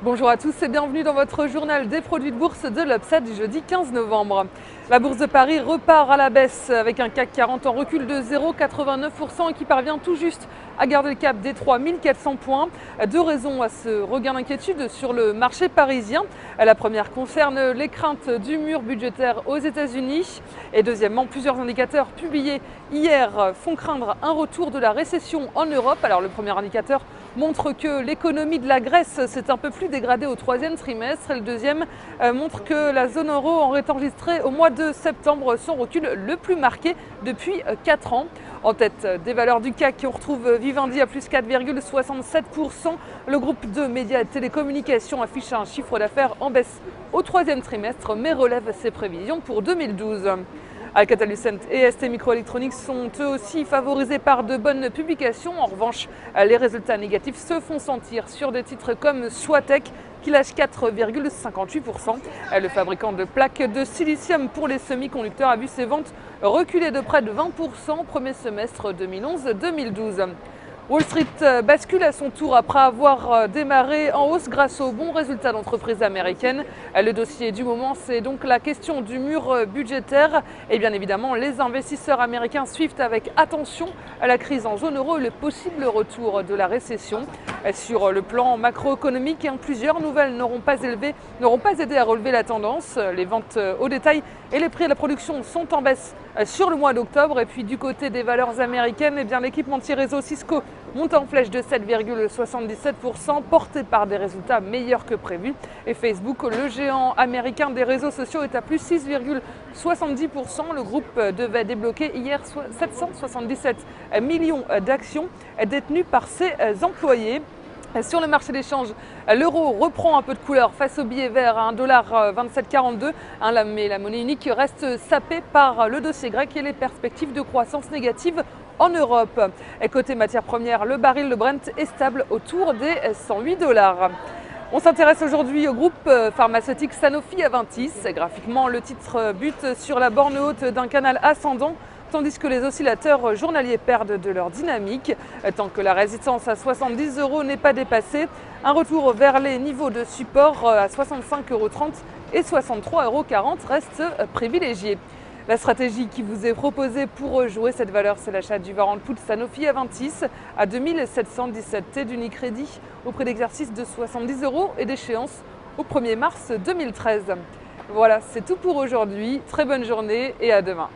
Bonjour à tous et bienvenue dans votre journal des produits de bourse de l'Upside du jeudi 15 novembre. La bourse de Paris repart à la baisse avec un CAC 40 en recul de 0,89% et qui parvient tout juste à garder le cap des 3400 points. Deux raisons à ce regain d'inquiétude sur le marché parisien. La première concerne les craintes du mur budgétaire aux États-Unis et deuxièmement, plusieurs indicateurs publiés hier font craindre un retour de la récession en Europe. Alors le premier indicateur montre que l'économie de la Grèce s'est un peu plus dégradée au troisième trimestre et le deuxième montre que la zone euro aurait enregistré au mois de septembre son recul le plus marqué depuis 4 ans. En tête des valeurs du CAC, on retrouve Vivendi à plus 4,67%. Le groupe de médias et de télécommunications affiche un chiffre d'affaires en baisse au troisième trimestre mais relève ses prévisions pour 2012. Alcatel-Lucent et STMicroelectronics sont eux aussi favorisés par de bonnes publications. En revanche, les résultats négatifs se font sentir sur des titres comme Soitec qui lâche 4,58%. Le fabricant de plaques de silicium pour les semi-conducteurs a vu ses ventes reculer de près de 20% au premier semestre 2011-2012. Wall Street bascule à son tour après avoir démarré en hausse grâce aux bons résultats d'entreprises américaines. Le dossier du moment, c'est donc la question du mur budgétaire. Et bien évidemment, les investisseurs américains suivent avec attention la crise en zone euro et le possible retour de la récession. Sur le plan macroéconomique, plusieurs nouvelles n'auront pas aidé à relever la tendance. Les ventes au détail et les prix de la production sont en baisse sur le mois d'octobre. Et puis du côté des valeurs américaines, l'équipementier réseau Cisco monte en flèche de 7,77%, porté par des résultats meilleurs que prévu. Et Facebook, le géant américain des réseaux sociaux, est à plus 6,70%. Le groupe devait débloquer hier 777 millions d'actions détenues par ses employés. Sur le marché d'échange, l'euro reprend un peu de couleur face au billet vert à 1,2742 $, mais la monnaie unique reste sapée par le dossier grec et les perspectives de croissance négative en Europe. Et côté matières premières, le baril de Brent est stable autour des 108 $. On s'intéresse aujourd'hui au groupe pharmaceutique Sanofi-Aventis. Graphiquement, le titre bute sur la borne haute d'un canal ascendant, tandis que les oscillateurs journaliers perdent de leur dynamique. Tant que la résistance à 70 € n'est pas dépassée, un retour vers les niveaux de support à 65,30 € et 63,40 € reste privilégié. La stratégie qui vous est proposée pour jouer cette valeur, c'est l'achat du warrant put Sanofi-Aventis à 2717 T d'Unicredit au prix d'exercice de 70 € et d'échéance au 1er mars 2013. Voilà, c'est tout pour aujourd'hui. Très bonne journée et à demain.